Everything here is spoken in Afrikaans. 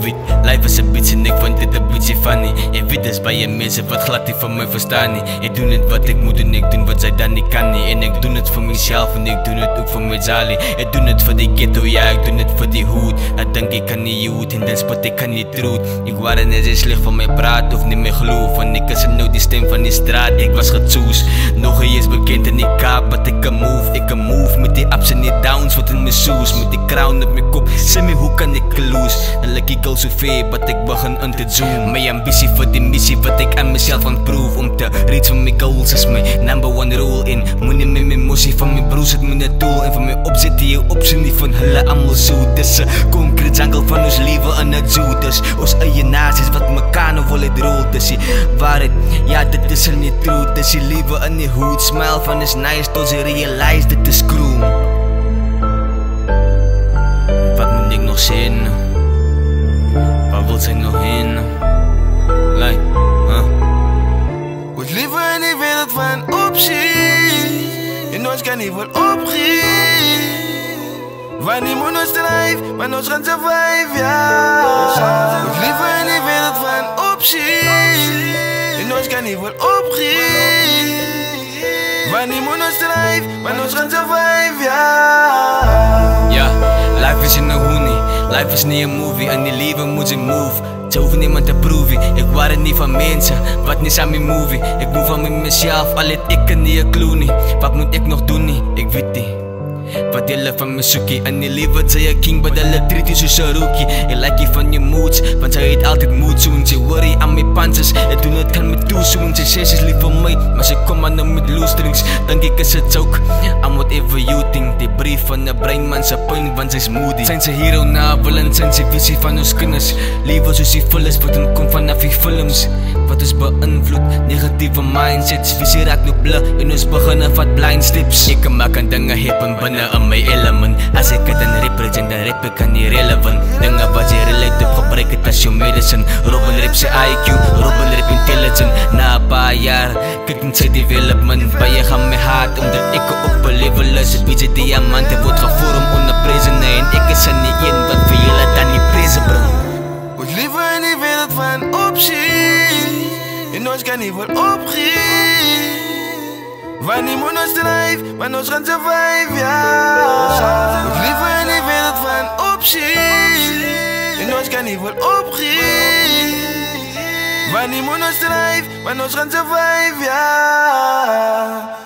weet, life is 'n beetje en ek vind dit 'n beetje funny. Ek weet dis baie mense wat glad nie van my verstaan nie. Ek doen dit wat ek moet doen, ek doen wat sy dan nie kan nie. En ek doen dit vir myself en ek doen dit ook vir my Jali. Ek doen dit vir die ghetto, ja, ek doen dit vir die hood. Ek dink ek kan nie youth en dan spot ek kan nie truth. Ek wou net eens sleg van my praat of nie my geloof. Want ek is nou die stem van die straat, ek was gechoose. Nog eens bekend in die Kaap, wat ek kan move. Ek kan move met die ups en die downs wat in my shoes. Met die crown op my kop, sê my hoe kan ek lose. Dan lyk ek al so ver, wat ek begin in te zoom. My ambitie vir die missie wat ek aan myself aan prove. Om te reach van my goals is my number one rule. En moenie met my mosie van my broers het my net doel. En van my opzet die opsie nie van hulle allemaal so. Dis 'n concrete jungle van ons lewe in 'n zoo. Dis ons eie nasies wat mekaar nou wil uitrol. Dis die waarheid, ja dit is in die truth. Dis die lewe in die hood, smile van is nice tot ze realize dit is crew. Wat moet ek nog sien? Waar wil sy nog heen? Like, ons leven in die wereld van optie. En ons kan niet wel opgeven. Wanneer moet ons drijf, want ons gaan survive, ja. Ons leven in die wereld van optie. En ons kan niet wel opgeven. Wanneer moet ons drijf, want ons gaan survive, ja. Ja, life is in a hoenie. Life is niet een movie. En die leven moet ze move. Ze hoeven niemand te proeven. Ik waren niet van mensen, wat niet aan mijn movie. Ik moet van mezelf, al het ik en niet een clue niet. Wat moet ik nog doen niet, ik weet niet. Wat delen van my soekie. In die leven sy 'n king, but hulle treat jy soos 'n rookie. Ek like jy van jou moods, want sy het altyd mood swings. Sy worry aan my panses, ek doen dit kan met toeswings. Sy sê sy's lief vir my, maar sy kom aan nou met loose strings. Dink ek is 'n joke, I'm whatever you think. Die brief van 'n breinman se pyn, want sy's moody. Sy'n sy hero na villain, sy'n sy visie van ons kinders. Lewe soos die vullis wat kom vanaf die films. Wat ons beïnvloed, negatiewe mindsets. Visie raak nou blur, en ons begin vat blind steps. Ek kan maak aan dinge happen binne in my element. As ek het in represent, dan rap ek kan irrelevant. Dinge wat jy relate op, gebruik het as jou medicine. Robin rap sy IQ, Robin rap intelligent. Na 'n paar jaar, kyk in sy development. Baie gaan my hart, omdat ek op 'n level is. Het wie diamante word gevorm onder presene. En ek is in die een wat vir julle dan die prese bring. Ons leven in die wereld van optie. En ons kan niet wel opgeven. Wanneer moet ons drijf, want ons gaan survive, ja. Ons leven in die wereld van optie. En ons kan niet wel opgeven. Wanneer moet ons drijf, want ons gaan survive, ja.